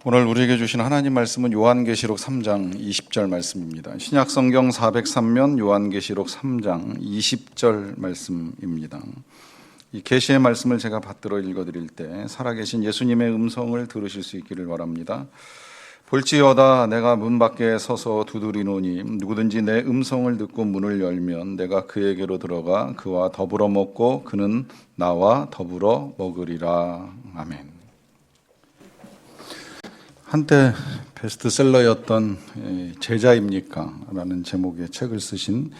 오늘 우리에게 주신 하나님 말씀은 요한계시록 3장 20절 말씀입니다. 신약성경 403면 요한계시록 3장 20절 말씀입니다. 이 계시의 말씀을 제가 받들어 읽어드릴 때 살아계신 예수님의 음성을 들으실 수 있기를 바랍니다. 볼지어다 내가 문 밖에 서서 두드리노니 누구든지 내 음성을 듣고 문을 열면 내가 그에게로 들어가 그와 더불어 먹고 그는 나와 더불어 먹으리라. 아멘. 한때 베스트셀러였던 제자입니까? 라는 제목의 책을 쓰신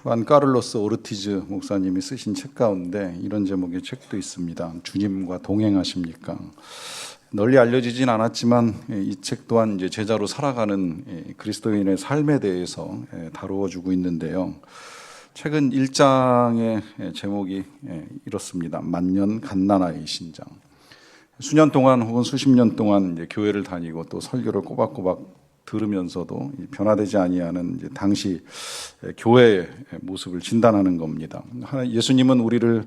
후안 카를로스 오르티즈 목사님이 쓰신 책 가운데 이런 제목의 책도 있습니다. 주님과 동행하십니까? 널리 알려지진 않았지만 이 책 또한 이제 제자로 살아가는 그리스도인의 삶에 대해서 다루어주고 있는데요. 책은 1장의 제목이 이렇습니다. 만년 갓난아이 신장. 수년 동안 혹은 수십 년 동안 이제 교회를 다니고 또 설교를 꼬박꼬박 들으면서도 변화되지 아니하는 이제 당시 교회의 모습을 진단하는 겁니다. 예수님은 우리를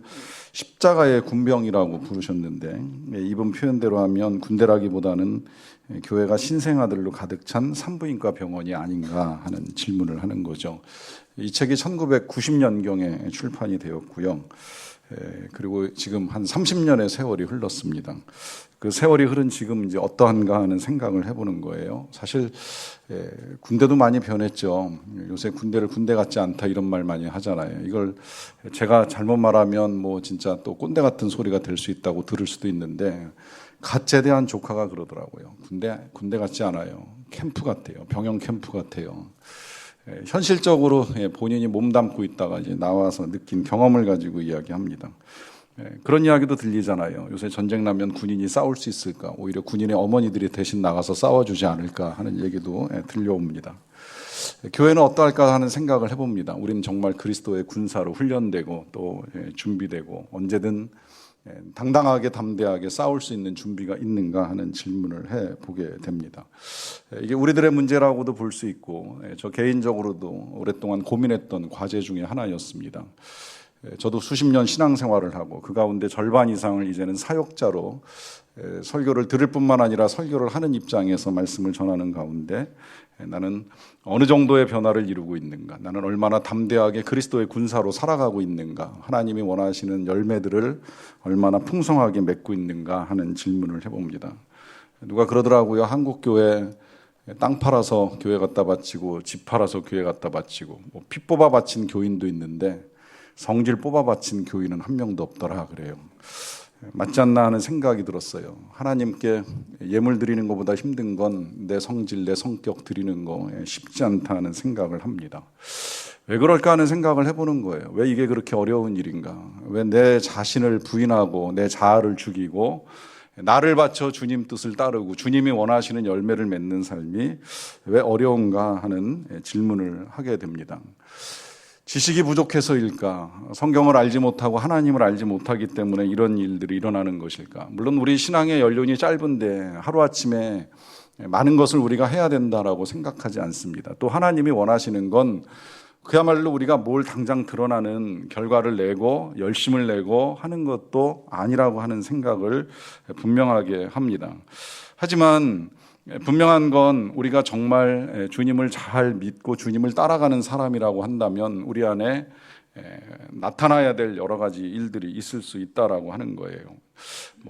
십자가의 군병이라고 부르셨는데 이번 표현대로 하면 군대라기보다는 교회가 신생아들로 가득 찬 산부인과 병원이 아닌가 하는 질문을 하는 거죠. 이 책이 1990년경에 출판이 되었고요. 그리고 지금 한 30년의 세월이 흘렀습니다. 그 세월이 흐른 지금 이제 어떠한가 하는 생각을 해보는 거예요. 사실 군대도 많이 변했죠. 요새 군대를 군대 같지 않다 이런 말 많이 하잖아요. 이걸 제가 잘못 말하면 뭐 진짜 또 꼰대 같은 소리가 될 수 있다고 들을 수도 있는데 갓 제대한 조카가 그러더라고요. 군대 같지 않아요. 캠프 같아요. 병영 캠프 같아요. 현실적으로 본인이 몸담고 있다가 이제 나와서 느낀 경험을 가지고 이야기합니다. 그런 이야기도 들리잖아요. 요새 전쟁 나면 군인이 싸울 수 있을까? 오히려 군인의 어머니들이 대신 나가서 싸워주지 않을까 하는 얘기도 들려옵니다. 교회는 어떠할까 하는 생각을 해봅니다. 우리는 정말 그리스도의 군사로 훈련되고 또 준비되고 언제든 당당하게 담대하게 싸울 수 있는 준비가 있는가 하는 질문을 해보게 됩니다. 이게 우리들의 문제라고도 볼 수 있고 저 개인적으로도 오랫동안 고민했던 과제 중에 하나였습니다. 저도 수십 년 신앙생활을 하고 그 가운데 절반 이상을 이제는 사역자로 설교를 들을 뿐만 아니라 설교를 하는 입장에서 말씀을 전하는 가운데 나는 어느 정도의 변화를 이루고 있는가, 나는 얼마나 담대하게 그리스도의 군사로 살아가고 있는가, 하나님이 원하시는 열매들을 얼마나 풍성하게 맺고 있는가 하는 질문을 해봅니다. 누가 그러더라고요. 한국교회 땅 팔아서 교회 갖다 바치고 집 팔아서 교회 갖다 바치고 피 뽑아 바친 교인도 있는데 성질 뽑아 바친 교인은 한 명도 없더라 그래요. 맞지 않나 하는 생각이 들었어요. 하나님께 예물 드리는 것보다 힘든 건 내 성질, 내 성격 드리는 거 쉽지 않다 하는 생각을 합니다. 왜 그럴까 하는 생각을 해보는 거예요. 왜 이게 그렇게 어려운 일인가? 왜 내 자신을 부인하고 내 자아를 죽이고 나를 바쳐 주님 뜻을 따르고 주님이 원하시는 열매를 맺는 삶이 왜 어려운가 하는 질문을 하게 됩니다. 지식이 부족해서일까? 성경을 알지 못하고 하나님을 알지 못하기 때문에 이런 일들이 일어나는 것일까? 물론 우리 신앙의 연륜이 짧은데 하루아침에 많은 것을 우리가 해야 된다라고 생각하지 않습니다. 또 하나님이 원하시는 건 그야말로 우리가 뭘 당장 드러나는 결과를 내고 열심을 내고 하는 것도 아니라고 하는 생각을 분명하게 합니다. 하지만 분명한 건 우리가 정말 주님을 잘 믿고 주님을 따라가는 사람이라고 한다면 우리 안에 나타나야 될 여러 가지 일들이 있을 수 있다라고 하는 거예요.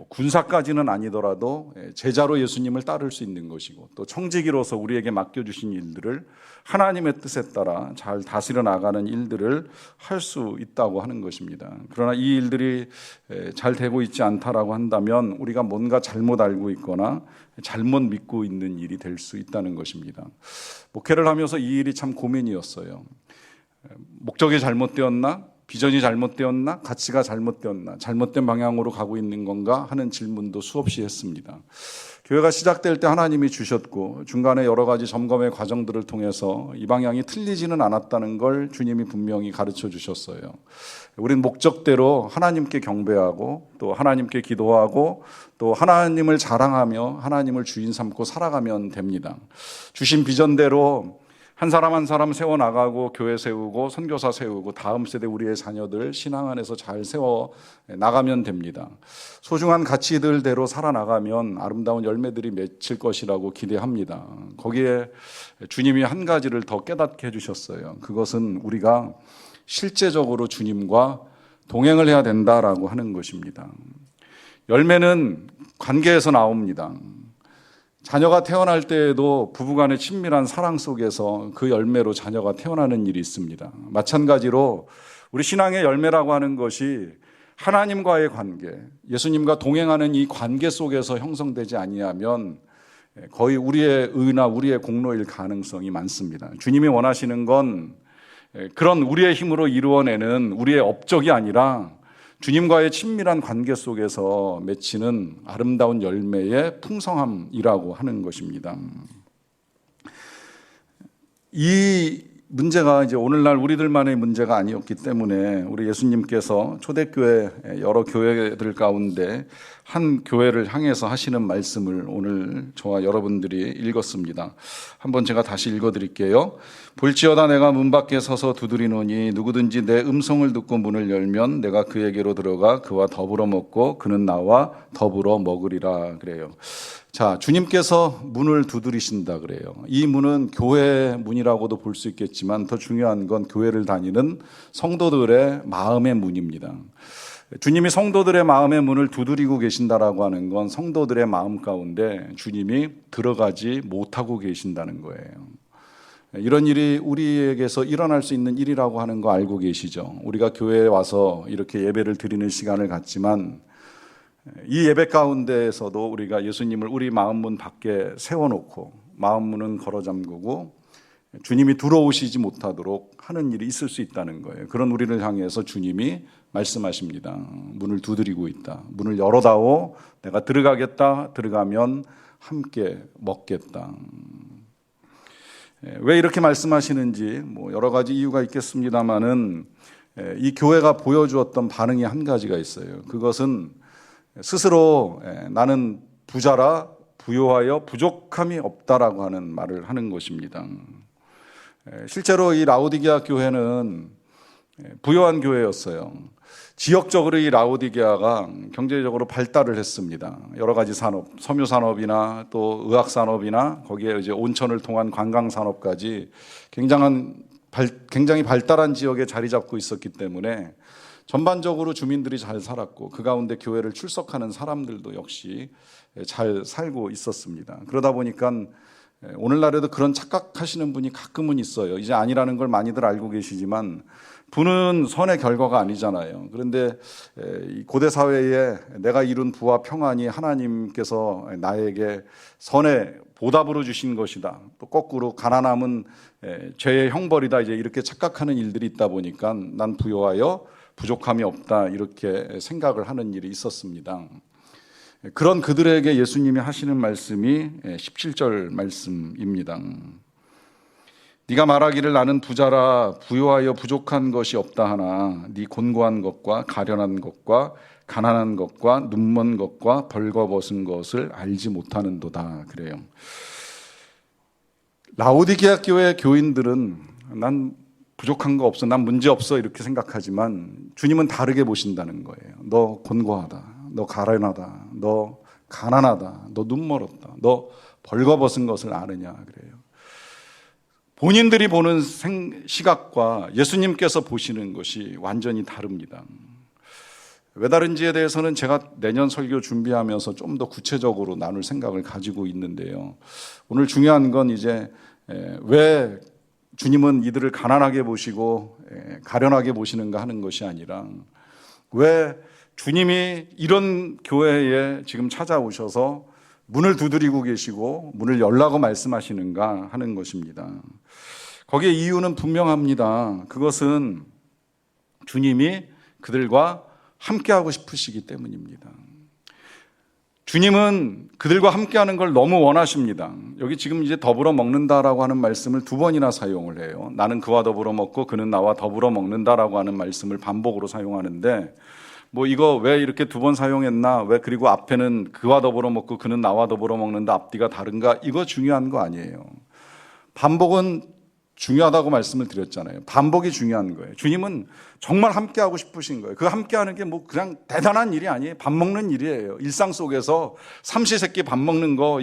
군사까지는 아니더라도 제자로 예수님을 따를 수 있는 것이고 또 청지기로서 우리에게 맡겨주신 일들을 하나님의 뜻에 따라 잘 다스려 나가는 일들을 할 수 있다고 하는 것입니다. 그러나 이 일들이 잘 되고 있지 않다라고 한다면 우리가 뭔가 잘못 알고 있거나 잘못 믿고 있는 일이 될 수 있다는 것입니다. 목회를 하면서 이 일이 참 고민이었어요. 목적이 잘못되었나? 비전이 잘못되었나? 가치가 잘못되었나? 잘못된 방향으로 가고 있는 건가? 하는 질문도 수없이 했습니다. 교회가 시작될 때 하나님이 주셨고 중간에 여러 가지 점검의 과정들을 통해서 이 방향이 틀리지는 않았다는 걸 주님이 분명히 가르쳐 주셨어요. 우린 목적대로 하나님께 경배하고 또 하나님께 기도하고 또 하나님을 자랑하며 하나님을 주인 삼고 살아가면 됩니다. 주신 비전대로 한 사람 한 사람 세워나가고 교회 세우고 선교사 세우고 다음 세대 우리의 자녀들 신앙 안에서 잘 세워 나가면 됩니다. 소중한 가치들대로 살아나가면 아름다운 열매들이 맺힐 것이라고 기대합니다. 거기에 주님이 한 가지를 더 깨닫게 해주셨어요. 그것은 우리가 실제적으로 주님과 동행을 해야 된다라고 하는 것입니다. 열매는 관계에서 나옵니다. 자녀가 태어날 때에도 부부간의 친밀한 사랑 속에서 그 열매로 자녀가 태어나는 일이 있습니다. 마찬가지로 우리 신앙의 열매라고 하는 것이 하나님과의 관계, 예수님과 동행하는 이 관계 속에서 형성되지 아니하면 거의 우리의 의나 우리의 공로일 가능성이 많습니다. 주님이 원하시는 건 그런 우리의 힘으로 이루어내는 우리의 업적이 아니라 주님과의 친밀한 관계 속에서 맺히는 아름다운 열매의 풍성함이라고 하는 것입니다. 이 문제가 이제 오늘날 우리들만의 문제가 아니었기 때문에 우리 예수님께서 초대교회 여러 교회들 가운데 한 교회를 향해서 하시는 말씀을 오늘 저와 여러분들이 읽었습니다. 한번 제가 다시 읽어드릴게요. 볼지어다 내가 문 밖에 서서 두드리노니 누구든지 내 음성을 듣고 문을 열면 내가 그에게로 들어가 그와 더불어 먹고 그는 나와 더불어 먹으리라 그래요. 자, 주님께서 문을 두드리신다 그래요. 이 문은 교회의 문이라고도 볼 수 있겠지만 더 중요한 건 교회를 다니는 성도들의 마음의 문입니다. 주님이 성도들의 마음의 문을 두드리고 계신다라고 하는 건 성도들의 마음 가운데 주님이 들어가지 못하고 계신다는 거예요. 이런 일이 우리에게서 일어날 수 있는 일이라고 하는 거 알고 계시죠? 우리가 교회에 와서 이렇게 예배를 드리는 시간을 갖지만 이 예배 가운데에서도 우리가 예수님을 우리 마음문 밖에 세워놓고 마음문은 걸어 잠그고 주님이 들어오시지 못하도록 하는 일이 있을 수 있다는 거예요. 그런 우리를 향해서 주님이 말씀하십니다. 문을 두드리고 있다. 문을 열어다오. 내가 들어가겠다. 들어가면 함께 먹겠다. 왜 이렇게 말씀하시는지 여러 가지 이유가 있겠습니다만은 이 교회가 보여주었던 반응이 한 가지가 있어요. 그것은 스스로 나는 부자라 부요하여 부족함이 없다라고 하는 말을 하는 것입니다. 실제로 이 라오디게아 교회는 부유한 교회였어요. 지역적으로 이 라오디게아가 경제적으로 발달을 했습니다. 여러 가지 산업, 섬유 산업이나 또 의학 산업이나 거기에 이제 온천을 통한 관광 산업까지 굉장히 발달한 지역에 자리 잡고 있었기 때문에 전반적으로 주민들이 잘 살았고 그 가운데 교회를 출석하는 사람들도 역시 잘 살고 있었습니다. 그러다 보니까 오늘날에도 그런 착각하시는 분이 가끔은 있어요. 이제 아니라는 걸 많이들 알고 계시지만 부는 선의 결과가 아니잖아요. 그런데 고대 사회에 내가 이룬 부와 평안이 하나님께서 나에게 선의 보답으로 주신 것이다. 또 거꾸로 가난함은 죄의 형벌이다. 이제 이렇게 착각하는 일들이 있다 보니까 난 부요하여 부족함이 없다 이렇게 생각을 하는 일이 있었습니다. 그런 그들에게 예수님이 하시는 말씀이 17절 말씀입니다. 네가 말하기를 나는 부자라 부요하여 부족한 것이 없다 하나 네 곤고한 것과 가련한 것과 가난한 것과 눈먼 것과 벌거벗은 것을 알지 못하는도다 그래요. 라오디게아 교회 교인들은 난 부족한 거 없어, 난 문제 없어 이렇게 생각하지만 주님은 다르게 보신다는 거예요. 너 곤고하다, 너 가련하다, 너 가난하다, 너 눈멀었다, 너 벌거벗은 것을 아느냐 그래요. 본인들이 보는 시각과 예수님께서 보시는 것이 완전히 다릅니다. 왜 다른지에 대해서는 제가 내년 설교 준비하면서 좀 더 구체적으로 나눌 생각을 가지고 있는데요. 오늘 중요한 건 이제 왜 주님은 이들을 가난하게 보시고 가련하게 보시는가 하는 것이 아니라 왜 주님이 이런 교회에 지금 찾아오셔서 문을 두드리고 계시고 문을 열라고 말씀하시는가 하는 것입니다. 거기에 이유는 분명합니다. 그것은 주님이 그들과 함께하고 싶으시기 때문입니다. 주님은 그들과 함께하는 걸 너무 원하십니다. 여기 지금 이제 더불어 먹는다라고 하는 말씀을 2번이나 사용을 해요. 나는 그와 더불어 먹고 그는 나와 더불어 먹는다라고 하는 말씀을 반복으로 사용하는데 이거 왜 이렇게 2번 사용했나? 왜 그리고 앞에는 그와 더불어 먹고 그는 나와 더불어 먹는다 앞뒤가 다른가? 이거 중요한 거 아니에요. 반복은 중요하다고 말씀을 드렸잖아요. 반복이 중요한 거예요. 주님은 정말 함께하고 싶으신 거예요. 그 함께하는 게 뭐 그냥 대단한 일이 아니에요. 밥 먹는 일이에요. 일상 속에서 삼시세끼 밥 먹는 거,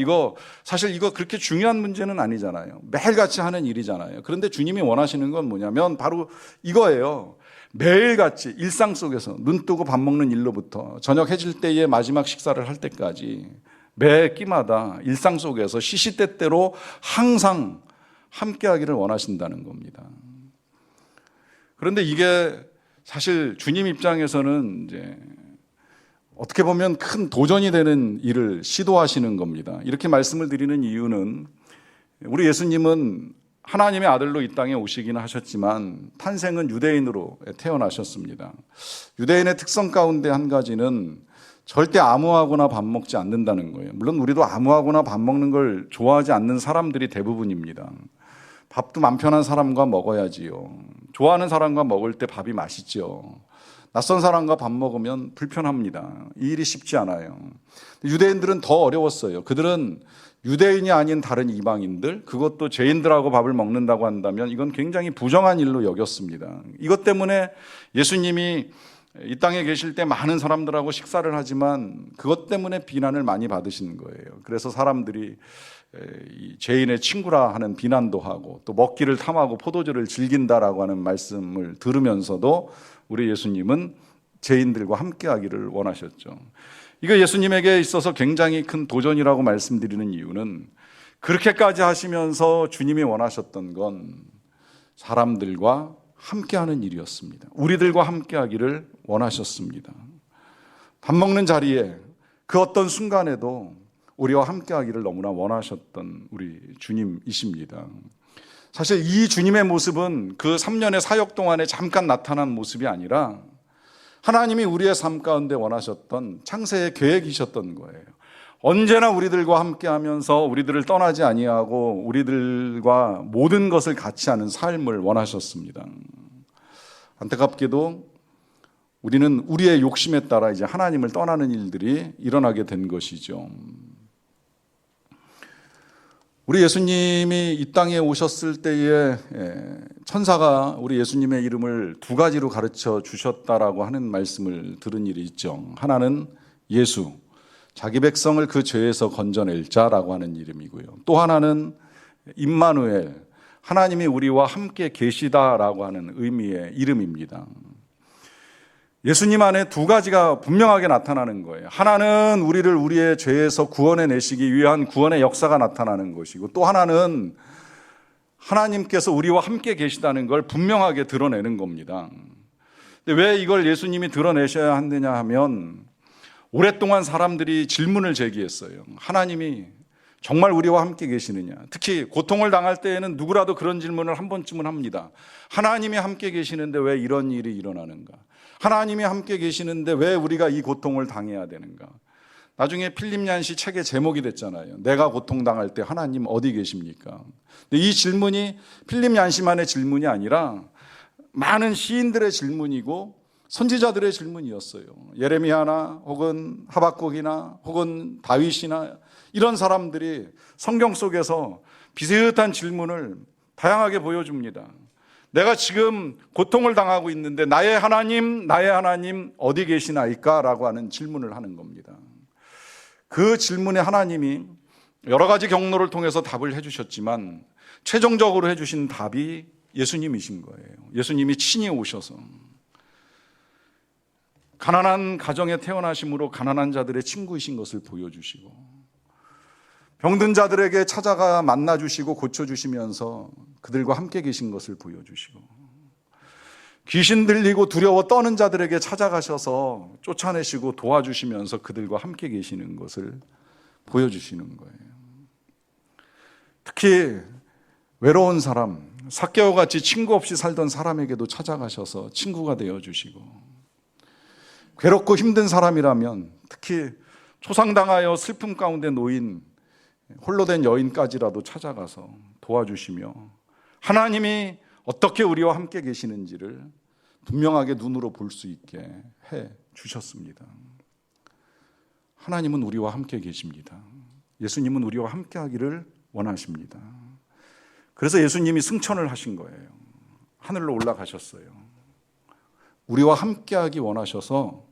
사실 이거 그렇게 중요한 문제는 아니잖아요. 매일같이 하는 일이잖아요. 그런데 주님이 원하시는 건 뭐냐면 바로 이거예요. 매일같이 일상 속에서 눈 뜨고 밥 먹는 일로부터 저녁 해질 때의 마지막 식사를 할 때까지 매 끼마다 일상 속에서 시시때때로 항상 함께하기를 원하신다는 겁니다. 그런데 이게 사실 주님 입장에서는 이제 어떻게 보면 큰 도전이 되는 일을 시도하시는 겁니다. 이렇게 말씀을 드리는 이유는 우리 예수님은 하나님의 아들로 이 땅에 오시기는 하셨지만 탄생은 유대인으로 태어나셨습니다. 유대인의 특성 가운데 한 가지는 절대 아무하고나 밥 먹지 않는다는 거예요. 물론 우리도 아무하고나 밥 먹는 걸 좋아하지 않는 사람들이 대부분입니다. 밥도 맘 편한 사람과 먹어야지요. 좋아하는 사람과 먹을 때 밥이 맛있죠. 낯선 사람과 밥 먹으면 불편합니다. 이 일이 쉽지 않아요. 유대인들은 더 어려웠어요. 그들은 유대인이 아닌 다른 이방인들, 그것도 죄인들하고 밥을 먹는다고 한다면 이건 굉장히 부정한 일로 여겼습니다. 이것 때문에 예수님이 이 땅에 계실 때 많은 사람들하고 식사를 하지만 그것 때문에 비난을 많이 받으신 거예요. 그래서 사람들이 죄인의 친구라 하는 비난도 하고 또 먹기를 탐하고 포도주를 즐긴다라고 하는 말씀을 들으면서도 우리 예수님은 죄인들과 함께하기를 원하셨죠. 이거 예수님에게 있어서 굉장히 큰 도전이라고 말씀드리는 이유는 그렇게까지 하시면서 주님이 원하셨던 건 사람들과 함께하는 일이었습니다. 우리들과 함께하기를 원하셨습니다. 밥 먹는 자리에 그 어떤 순간에도 우리와 함께하기를 너무나 원하셨던 우리 주님이십니다. 사실 이 주님의 모습은 그 3년의 사역 동안에 잠깐 나타난 모습이 아니라 하나님이 우리의 삶 가운데 원하셨던 창세의 계획이셨던 거예요. 언제나 우리들과 함께하면서 우리들을 떠나지 아니하고 우리들과 모든 것을 같이 하는 삶을 원하셨습니다. 안타깝게도 우리는 우리의 욕심에 따라 이제 하나님을 떠나는 일들이 일어나게 된 것이죠. 우리 예수님이 이 땅에 오셨을 때에 천사가 우리 예수님의 이름을 두 가지로 가르쳐 주셨다라고 하는 말씀을 들은 일이 있죠. 하나는 예수, 자기 백성을 그 죄에서 건져낼 자라고 하는 이름이고요. 또 하나는 임마누엘, 하나님이 우리와 함께 계시다라고 하는 의미의 이름입니다. 예수님 안에 두 가지가 분명하게 나타나는 거예요. 하나는 우리를 우리의 죄에서 구원해 내시기 위한 구원의 역사가 나타나는 것이고, 또 하나는 하나님께서 우리와 함께 계시다는 걸 분명하게 드러내는 겁니다. 근데 왜 이걸 예수님이 드러내셔야 한느냐 하면 오랫동안 사람들이 질문을 제기했어요. 하나님이 정말 우리와 함께 계시느냐. 특히 고통을 당할 때에는 누구라도 그런 질문을 한 번쯤은 합니다. 하나님이 함께 계시는데 왜 이런 일이 일어나는가? 하나님이 함께 계시는데 왜 우리가 이 고통을 당해야 되는가? 나중에 필립 얀시 책의 제목이 됐잖아요. 내가 고통당할 때 하나님 어디 계십니까? 근데 이 질문이 필립 얀시만의 질문이 아니라 많은 시인들의 질문이고 선지자들의 질문이었어요. 예레미야나 혹은 하박국이나 혹은 다윗이나 이런 사람들이 성경 속에서 비슷한 질문을 다양하게 보여줍니다. 내가 지금 고통을 당하고 있는데 나의 하나님 어디 계시나이까? 라고 하는 질문을 하는 겁니다. 그 질문에 하나님이 여러 가지 경로를 통해서 답을 해주셨지만 최종적으로 해주신 답이 예수님이신 거예요. 예수님이 친히 오셔서 가난한 가정에 태어나심으로 가난한 자들의 친구이신 것을 보여주시고 병든 자들에게 찾아가 만나주시고 고쳐주시면서 그들과 함께 계신 것을 보여주시고 귀신 들리고 두려워 떠는 자들에게 찾아가셔서 쫓아내시고 도와주시면서 그들과 함께 계시는 것을 보여주시는 거예요. 특히 외로운 사람, 삭개와 같이 친구 없이 살던 사람에게도 찾아가셔서 친구가 되어주시고 괴롭고 힘든 사람이라면 특히 초상당하여 슬픔 가운데 놓인 홀로 된 여인까지라도 찾아가서 도와주시며 하나님이 어떻게 우리와 함께 계시는지를 분명하게 눈으로 볼 수 있게 해 주셨습니다. 하나님은 우리와 함께 계십니다. 예수님은 우리와 함께 하기를 원하십니다. 그래서 예수님이 승천을 하신 거예요. 하늘로 올라가셨어요. 우리와 함께하기 원하셔서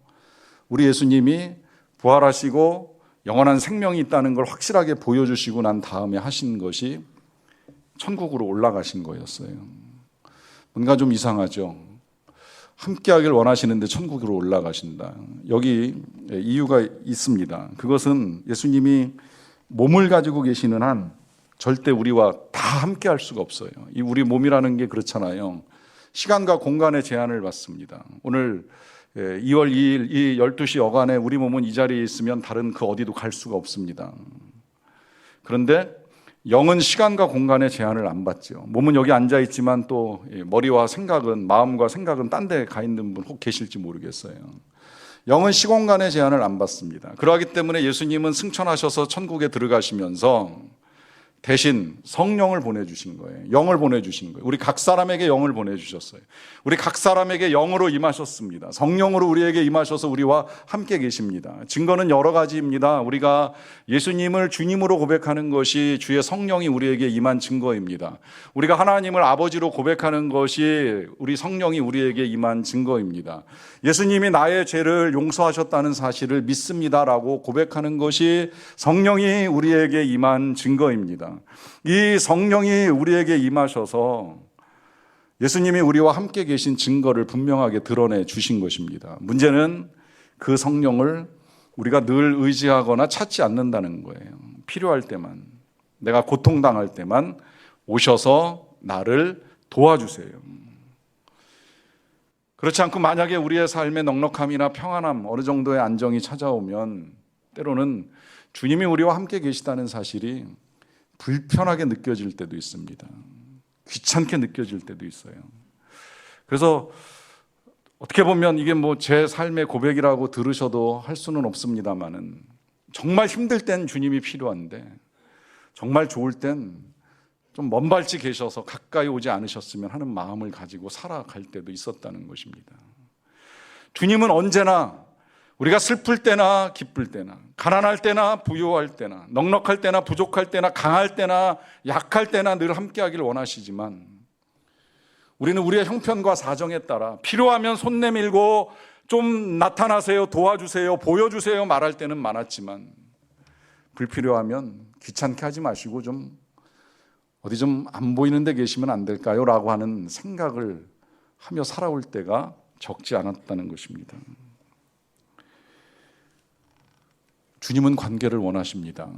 우리 예수님이 부활하시고 영원한 생명이 있다는 걸 확실하게 보여주시고 난 다음에 하신 것이 천국으로 올라가신 거였어요. 뭔가 좀 이상하죠. 함께하길 원하시는데 천국으로 올라가신다. 여기 이유가 있습니다. 그것은 예수님이 몸을 가지고 계시는 한 절대 우리와 다 함께할 수가 없어요. 이 우리 몸이라는 게 그렇잖아요. 시간과 공간의 제한을 받습니다. 오늘 2월 2일 이 12시 여간에 우리 몸은 이 자리에 있으면 다른 그 어디도 갈 수가 없습니다. 그런데 영은 시간과 공간의 제한을 안 받죠. 몸은 여기 앉아 있지만 또 머리와 생각은, 마음과 생각은 딴 데 가 있는 분 혹 계실지 모르겠어요. 영은 시공간의 제한을 안 받습니다. 그러하기 때문에 예수님은 승천하셔서 천국에 들어가시면서 대신 성령을 보내주신 거예요. 영을 보내주신 거예요. 우리 각 사람에게 영을 보내주셨어요. 우리 각 사람에게 영으로 임하셨습니다. 성령으로 우리에게 임하셔서 우리와 함께 계십니다. 증거는 여러 가지입니다. 우리가 예수님을 주님으로 고백하는 것이 주의 성령이 우리에게 임한 증거입니다. 우리가 하나님을 아버지로 고백하는 것이 우리 성령이 우리에게 임한 증거입니다. 예수님이 나의 죄를 용서하셨다는 사실을 믿습니다라고 고백하는 것이 성령이 우리에게 임한 증거입니다. 이 성령이 우리에게 임하셔서 예수님이 우리와 함께 계신 증거를 분명하게 드러내 주신 것입니다. 문제는 그 성령을 우리가 늘 의지하거나 찾지 않는다는 거예요. 필요할 때만, 내가 고통당할 때만 오셔서 나를 도와주세요. 그렇지 않고 만약에 우리의 삶에 넉넉함이나 평안함, 어느 정도의 안정이 찾아오면 때로는 주님이 우리와 함께 계시다는 사실이 불편하게 느껴질 때도 있습니다. 귀찮게 느껴질 때도 있어요. 그래서 어떻게 보면 이게 뭐 제 삶의 고백이라고 들으셔도 할 수는 없습니다만은 정말 힘들 땐 주님이 필요한데 정말 좋을 땐 좀 먼 발치 계셔서 가까이 오지 않으셨으면 하는 마음을 가지고 살아갈 때도 있었다는 것입니다. 주님은 언제나 우리가 슬플 때나 기쁠 때나 가난할 때나 부유할 때나 넉넉할 때나 부족할 때나 강할 때나 약할 때나 늘 함께하기를 원하시지만 우리는 우리의 형편과 사정에 따라 필요하면 손 내밀고 좀 나타나세요, 도와주세요, 보여주세요 말할 때는 많았지만 불필요하면 귀찮게 하지 마시고 좀 어디 좀 안 보이는 데 계시면 안 될까요? 라고 하는 생각을 하며 살아올 때가 적지 않았다는 것입니다. 주님은 관계를 원하십니다.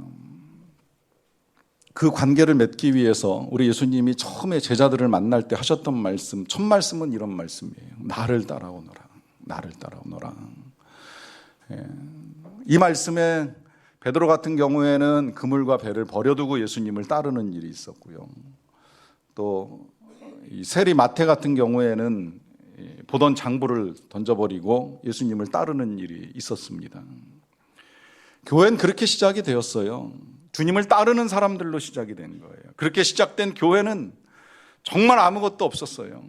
그 관계를 맺기 위해서 우리 예수님이 처음에 제자들을 만날 때 하셨던 말씀, 첫 말씀은 이런 말씀이에요. 나를 따라오너라. 나를 따라오너라. 이 말씀에 베드로 같은 경우에는 그물과 배를 버려두고 예수님을 따르는 일이 있었고요. 또 이 세리 마태 같은 경우에는 보던 장부를 던져버리고 예수님을 따르는 일이 있었습니다. 교회는 그렇게 시작이 되었어요. 주님을 따르는 사람들로 시작이 된 거예요. 그렇게 시작된 교회는 정말 아무것도 없었어요.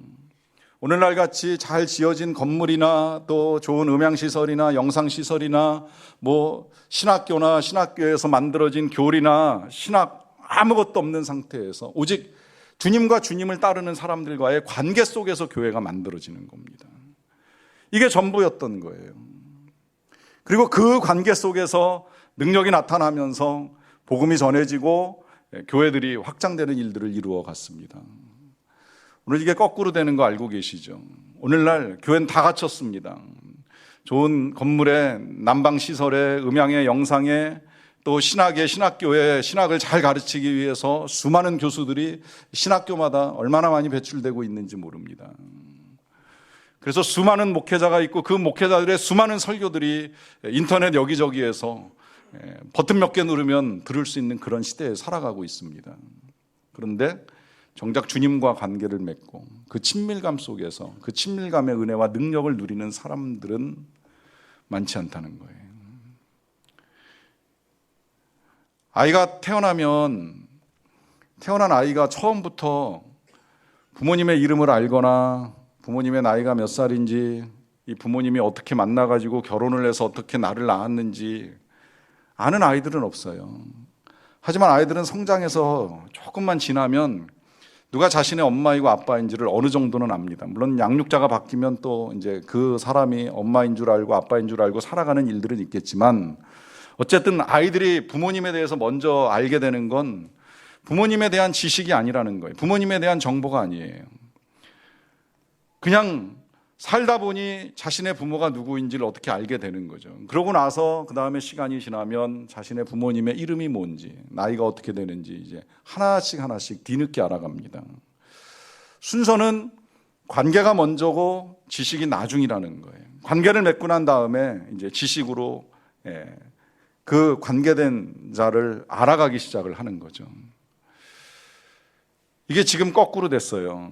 오늘날 같이 잘 지어진 건물이나 또 좋은 음향시설이나 영상시설이나 뭐 신학교나 신학교에서 만들어진 교리나 신학 아무것도 없는 상태에서 오직 주님과 주님을 따르는 사람들과의 관계 속에서 교회가 만들어지는 겁니다. 이게 전부였던 거예요. 그리고 그 관계 속에서 능력이 나타나면서 복음이 전해지고 교회들이 확장되는 일들을 이루어 갔습니다. 오늘 이게 거꾸로 되는 거 알고 계시죠? 오늘날 교회는 다 갖췄습니다. 좋은 건물에, 난방시설에, 음향에, 영상에, 또 신학에, 신학교에 신학을 잘 가르치기 위해서 수많은 교수들이 신학교마다 얼마나 많이 배출되고 있는지 모릅니다. 그래서 수많은 목회자가 있고 그 목회자들의 수많은 설교들이 인터넷 여기저기에서 버튼 몇 개 누르면 들을 수 있는 그런 시대에 살아가고 있습니다. 그런데 정작 주님과 관계를 맺고 그 친밀감 속에서 그 친밀감의 은혜와 능력을 누리는 사람들은 많지 않다는 거예요. 아이가 태어난 아이가 처음부터 부모님의 이름을 알거나 부모님의 나이가 몇 살인지 이 부모님이 어떻게 만나가지고 결혼을 해서 어떻게 나를 낳았는지 아는 아이들은 없어요. 하지만 아이들은 성장해서 조금만 지나면 누가 자신의 엄마이고 아빠인지를 어느 정도는 압니다. 물론 양육자가 바뀌면 또 이제 그 사람이 엄마인 줄 알고 아빠인 줄 알고 살아가는 일들은 있겠지만, 어쨌든 아이들이 부모님에 대해서 먼저 알게 되는 건 부모님에 대한 지식이 아니라는 거예요. 부모님에 대한 정보가 아니에요. 그냥 살다 보니 자신의 부모가 누구인지를 어떻게 알게 되는 거죠. 그러고 나서 그 다음에 시간이 지나면 자신의 부모님의 이름이 뭔지, 나이가 어떻게 되는지 이제 하나씩 뒤늦게 알아갑니다. 순서는 관계가 먼저고 지식이 나중이라는 거예요. 관계를 맺고 난 다음에 이제 지식으로 그 관계된 자를 알아가기 시작을 하는 거죠. 이게 지금 거꾸로 됐어요.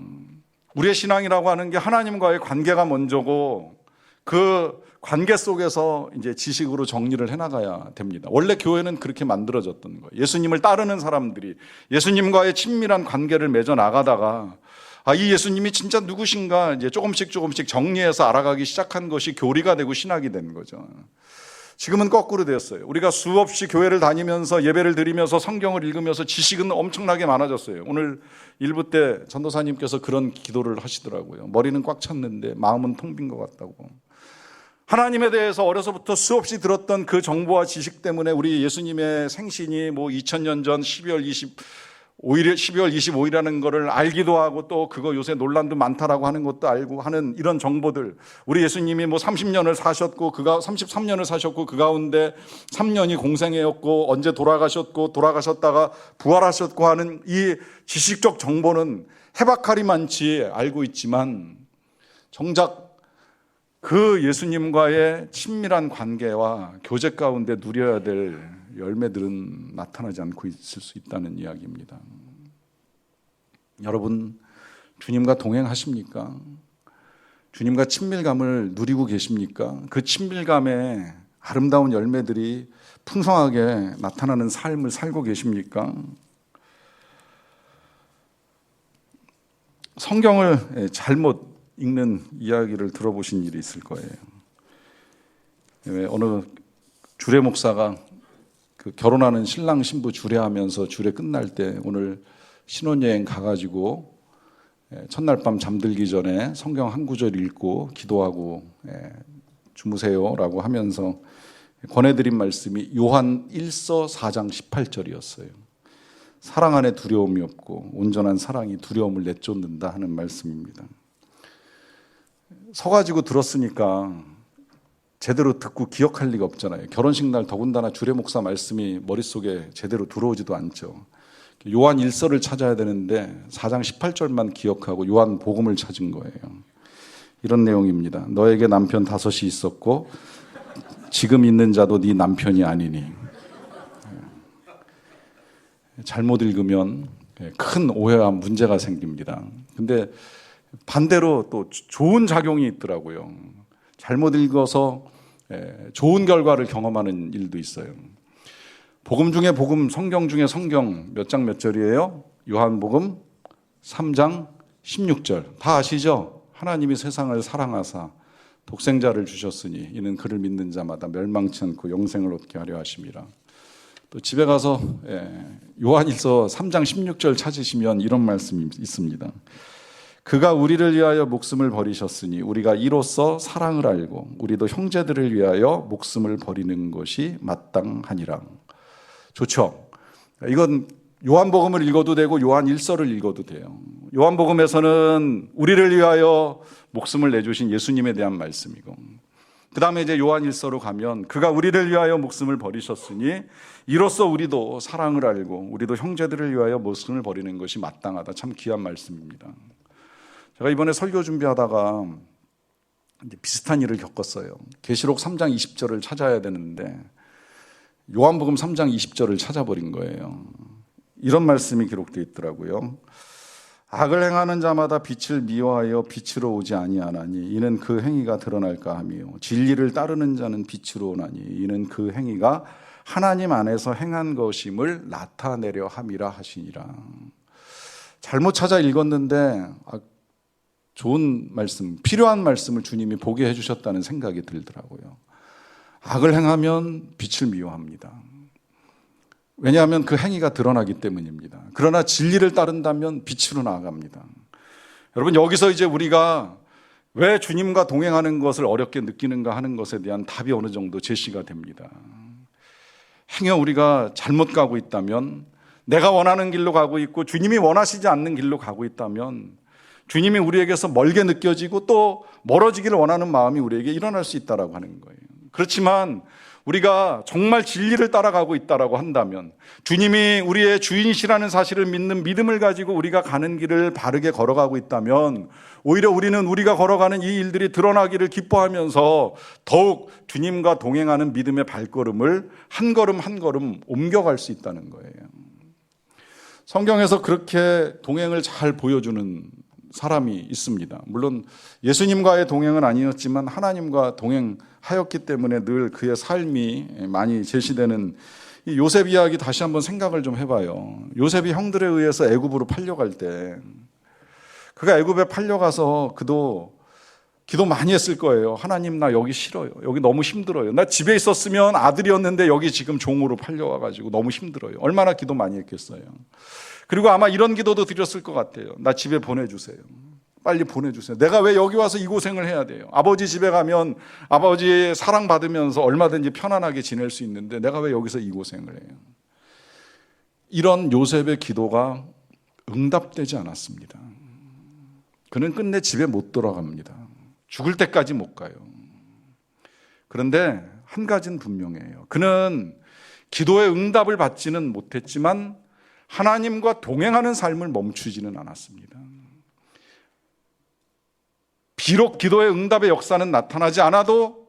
우리의 신앙이라고 하는 게 하나님과의 관계가 먼저고 그 관계 속에서 이제 지식으로 정리를 해나가야 됩니다. 원래 교회는 그렇게 만들어졌던 거예요. 예수님을 따르는 사람들이 예수님과의 친밀한 관계를 맺어 나가다가 이 예수님이 진짜 누구신가 이제 조금씩 정리해서 알아가기 시작한 것이 교리가 되고 신학이 된 거죠. 지금은 거꾸로 되었어요. 우리가 수없이 교회를 다니면서 예배를 드리면서 성경을 읽으면서 지식은 엄청나게 많아졌어요. 오늘 일부 때 전도사님께서 그런 기도를 하시더라고요. 머리는 꽉 찼는데 마음은 텅 빈 것 같다고. 하나님에 대해서 어려서부터 수없이 들었던 그 정보와 지식 때문에 우리 예수님의 생신이 2000년 전 12월 25일이라는 거를 알기도 하고, 또 그거 요새 논란도 많다라고 하는 것도 알고 하는 이런 정보들, 우리 예수님이 30년을 사셨고 그가 33년을 사셨고 그 가운데 3년이 공생애였고 언제 돌아가셨다가 부활하셨고 하는 이 지식적 정보는 해박하리만치 알고 있지만, 정작 그 예수님과의 친밀한 관계와 교제 가운데 누려야 될 열매들은 나타나지 않고 있을 수 있다는 이야기입니다. 여러분, 주님과 동행하십니까? 주님과 친밀감을 누리고 계십니까? 그 친밀감의 아름다운 열매들이 풍성하게 나타나는 삶을 살고 계십니까? 성경을 잘못 읽는 이야기를 들어보신 일이 있을 거예요. 어느 주례 목사가 결혼하는 신랑 신부 주례하면서 주례 끝날 때 오늘 신혼여행 가가지고 첫날 밤 잠들기 전에 성경 한 구절 읽고 기도하고 주무세요라고 하면서 권해드린 말씀이 요한 1서 4장 18절이었어요. 사랑 안에 두려움이 없고 온전한 사랑이 두려움을 내쫓는다 하는 말씀입니다. 서가지고 들었으니까 제대로 듣고 기억할 리가 없잖아요. 결혼식 날 더군다나 주례 목사 말씀이 머릿속에 제대로 들어오지도 않죠. 요한 1서를 찾아야 되는데 4장 18절만 기억하고 요한 복음을 찾은 거예요. 이런 내용입니다. 너에게 남편 5이 있었고 지금 있는 자도 네 남편이 아니니. 잘못 읽으면 큰 오해와 문제가 생깁니다. 근데 반대로 또 좋은 작용이 있더라고요. 잘못 읽어서 좋은 결과를 경험하는 일도 있어요. 복음 중에 복음, 성경 중에 성경 몇 장 몇 절이에요? 요한복음 3장 16절. 다 아시죠? 하나님이 세상을 사랑하사 독생자를 주셨으니 이는 그를 믿는 자마다 멸망치 않고 영생을 얻게 하려 하심이라. 또 집에 가서 요한일서 3장 16절 찾으시면 이런 말씀이 있습니다. 그가 우리를 위하여 목숨을 버리셨으니 우리가 이로써 사랑을 알고 우리도 형제들을 위하여 목숨을 버리는 것이 마땅하니라. 좋죠? 이건 요한복음을 읽어도 되고 요한 1서를 읽어도 돼요. 요한복음에서는 우리를 위하여 목숨을 내주신 예수님에 대한 말씀이고, 그 다음에 이제 요한 1서로 가면 그가 우리를 위하여 목숨을 버리셨으니 이로써 우리도 사랑을 알고 우리도 형제들을 위하여 목숨을 버리는 것이 마땅하다. 참 귀한 말씀입니다. 제가 이번에 설교 준비하다가 비슷한 일을 겪었어요. 계시록 3장 20절을 찾아야 되는데 요한복음 3장 20절을 찾아버린 거예요. 이런 말씀이 기록되어 있더라고요. 악을 행하는 자마다 빛을 미워하여 빛으로 오지 아니하나니 이는 그 행위가 드러날까 하며 진리를 따르는 자는 빛으로 오나니 이는 그 행위가 하나님 안에서 행한 것임을 나타내려 함이라 하시니라. 잘못 찾아 읽었는데 좋은 말씀, 필요한 말씀을 주님이 보게 해주셨다는 생각이 들더라고요. 악을 행하면 빛을 미워합니다. 왜냐하면 그 행위가 드러나기 때문입니다. 그러나 진리를 따른다면 빛으로 나아갑니다. 여러분, 여기서 이제 우리가 왜 주님과 동행하는 것을 어렵게 느끼는가 하는 것에 대한 답이 어느 정도 제시가 됩니다. 행여 우리가 잘못 가고 있다면, 내가 원하는 길로 가고 있고 주님이 원하시지 않는 길로 가고 있다면 주님이 우리에게서 멀게 느껴지고 또 멀어지기를 원하는 마음이 우리에게 일어날 수 있다라고 하는 거예요. 그렇지만 우리가 정말 진리를 따라가고 있다라고 한다면, 주님이 우리의 주인이시라는 사실을 믿는 믿음을 가지고 우리가 가는 길을 바르게 걸어가고 있다면, 오히려 우리는 우리가 걸어가는 이 일들이 드러나기를 기뻐하면서 더욱 주님과 동행하는 믿음의 발걸음을 한 걸음 한 걸음 옮겨갈 수 있다는 거예요. 성경에서 그렇게 동행을 잘 보여주는 사람이 있습니다. 물론 예수님과의 동행은 아니었지만 하나님과 동행하였기 때문에 늘 그의 삶이 많이 제시되는 이 요셉 이야기 다시 한번 생각을 좀 해봐요. 요셉이 형들에 의해서 애굽으로 팔려갈 때, 그가 애굽에 팔려가서 그도 기도 많이 했을 거예요. 하나님, 나 여기 싫어요. 여기 너무 힘들어요. 나 집에 있었으면 아들이었는데 여기 지금 종으로 팔려와가지고 너무 힘들어요. 얼마나 기도 많이 했겠어요. 그리고 아마 이런 기도도 드렸을 것 같아요. 나 집에 보내주세요. 빨리 보내주세요. 내가 왜 여기 와서 이 고생을 해야 돼요? 아버지 집에 가면 아버지의 사랑받으면서 얼마든지 편안하게 지낼 수 있는데 내가 왜 여기서 이 고생을 해요? 이런 요셉의 기도가 응답되지 않았습니다. 그는 끝내 집에 못 돌아갑니다. 죽을 때까지 못 가요. 그런데 한 가지는 분명해요. 그는 기도의 응답을 받지는 못했지만 하나님과 동행하는 삶을 멈추지는 않았습니다. 비록 기도의 응답의 역사는 나타나지 않아도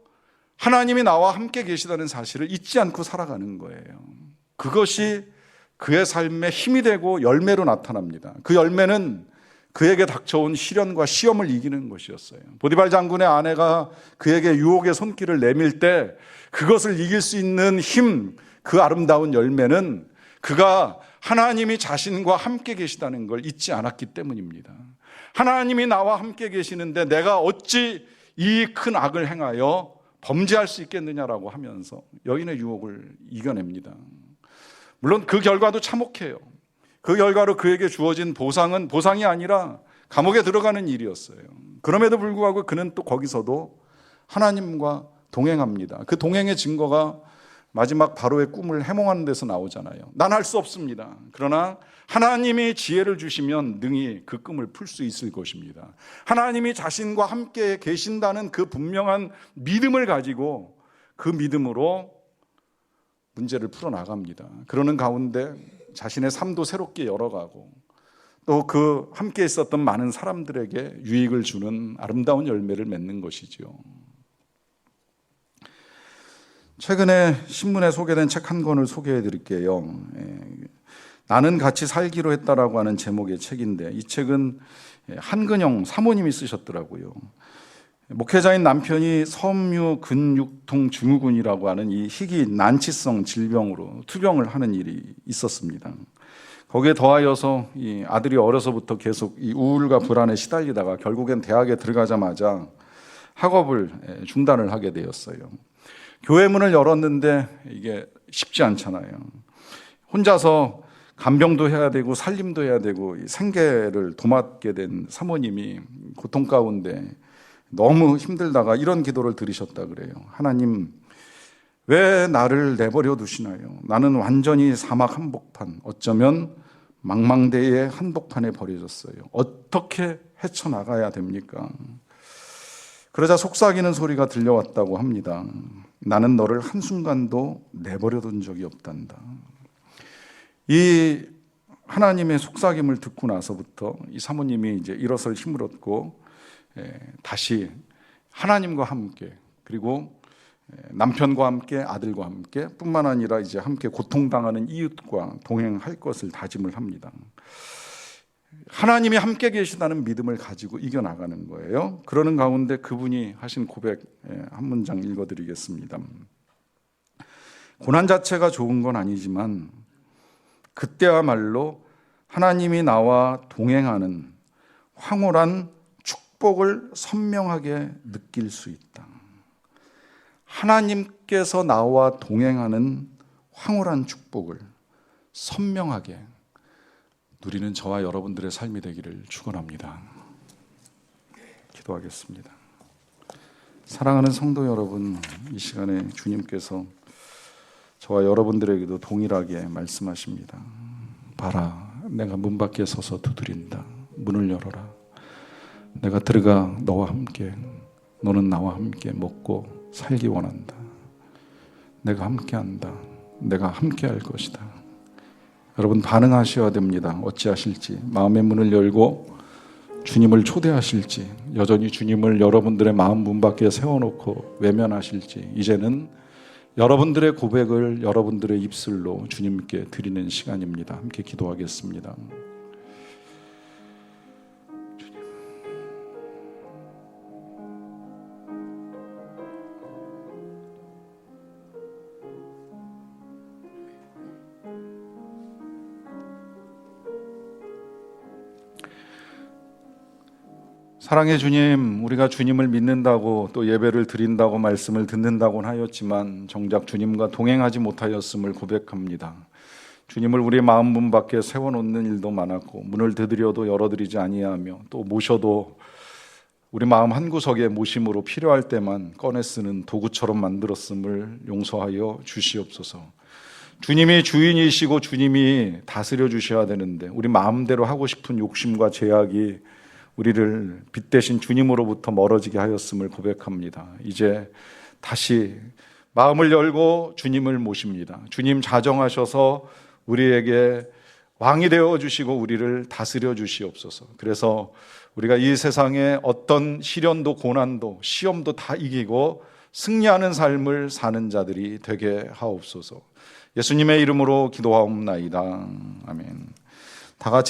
하나님이 나와 함께 계시다는 사실을 잊지 않고 살아가는 거예요. 그것이 그의 삶에 힘이 되고 열매로 나타납니다. 그 열매는 그에게 닥쳐온 시련과 시험을 이기는 것이었어요. 보디발 장군의 아내가 그에게 유혹의 손길을 내밀 때 그것을 이길 수 있는 힘, 그 아름다운 열매는 그가 하나님이 자신과 함께 계시다는 걸 잊지 않았기 때문입니다. 하나님이 나와 함께 계시는데 내가 어찌 이 큰 악을 행하여 범죄할 수 있겠느냐라고 하면서 여인의 유혹을 이겨냅니다. 물론 그 결과도 참혹해요. 그 결과로 그에게 주어진 보상은 보상이 아니라 감옥에 들어가는 일이었어요. 그럼에도 불구하고 그는 또 거기서도 하나님과 동행합니다. 그 동행의 증거가 마지막 바로의 꿈을 해몽하는 데서 나오잖아요. 난 할 수 없습니다. 그러나 하나님이 지혜를 주시면 능히 그 꿈을 풀 수 있을 것입니다. 하나님이 자신과 함께 계신다는 그 분명한 믿음을 가지고 그 믿음으로 문제를 풀어나갑니다. 그러는 가운데 자신의 삶도 새롭게 열어가고 또 그 함께 있었던 많은 사람들에게 유익을 주는 아름다운 열매를 맺는 것이죠. 최근에 신문에 소개된 책 한 권을 소개해 드릴게요. 나는 같이 살기로 했다라고 하는 제목의 책인데, 이 책은 한근영 사모님이 쓰셨더라고요. 목회자인 남편이 섬유 근육통 증후군이라고 하는 이 희귀 난치성 질병으로 투병을 하는 일이 있었습니다. 거기에 더하여서 이 아들이 어려서부터 계속 이 우울과 불안에 시달리다가 결국엔 대학에 들어가자마자 학업을 중단을 하게 되었어요. 교회 문을 열었는데 이게 쉽지 않잖아요. 혼자서 간병도 해야 되고 살림도 해야 되고 생계를 도맡게 된 사모님이 고통 가운데 너무 힘들다가 이런 기도를 드리셨다 그래요. 하나님, 왜 나를 내버려 두시나요? 나는 완전히 사막 한복판, 어쩌면 망망대해의 한복판에 버려졌어요. 어떻게 헤쳐나가야 됩니까? 그러자 속삭이는 소리가 들려왔다고 합니다. 나는 너를 한순간도 내버려 둔 적이 없단다. 이 하나님의 속삭임을 듣고 나서부터 이 사모님이 이제 일어설 힘을 얻고 다시 하나님과 함께, 그리고 남편과 함께, 아들과 함께, 뿐만 아니라 이제 함께 고통당하는 이웃과 동행할 것을 다짐을 합니다. 하나님이 함께 계시다는 믿음을 가지고 이겨나가는 거예요. 그러는 가운데 그분이 하신 고백 한 문장 읽어드리겠습니다. 고난 자체가 좋은 건 아니지만 그때야말로 하나님이 나와 동행하는 황홀한 축복을 선명하게 느낄 수 있다. 하나님께서 나와 동행하는 황홀한 축복을 선명하게 누리는 저와 여러분들의 삶이 되기를 축원합니다. 기도하겠습니다. 사랑하는 성도 여러분, 이 시간에 주님께서 저와 여러분들에게도 동일하게 말씀하십니다. 봐라, 내가 문 밖에 서서 두드린다. 문을 열어라. 내가 들어가 너와 함께, 너는 나와 함께 먹고 살기 원한다. 내가 함께한다. 내가 함께할 것이다. 여러분 반응하셔야 됩니다. 어찌하실지, 마음의 문을 열고 주님을 초대하실지, 여전히 주님을 여러분들의 마음 문 밖에 세워놓고 외면하실지, 이제는 여러분들의 고백을 여러분들의 입술로 주님께 드리는 시간입니다. 함께 기도하겠습니다. 사랑의 주님, 우리가 주님을 믿는다고 또 예배를 드린다고 말씀을 듣는다고는 하였지만 정작 주님과 동행하지 못하였음을 고백합니다. 주님을 우리 마음 문 밖에 세워놓는 일도 많았고, 문을 두드려도 열어드리지 아니하며, 또 모셔도 우리 마음 한구석에 모심으로 필요할 때만 꺼내 쓰는 도구처럼 만들었음을 용서하여 주시옵소서. 주님이 주인이시고 주님이 다스려 주셔야 되는데 우리 마음대로 하고 싶은 욕심과 제약이 우리를 빛 대신 주님으로부터 멀어지게 하였음을 고백합니다. 이제 다시 마음을 열고 주님을 모십니다. 주님 자정하셔서 우리에게 왕이 되어 주시고 우리를 다스려 주시옵소서. 그래서 우리가 이 세상에 어떤 시련도 고난도 시험도 다 이기고 승리하는 삶을 사는 자들이 되게 하옵소서. 예수님의 이름으로 기도하옵나이다. 아멘. 다 같이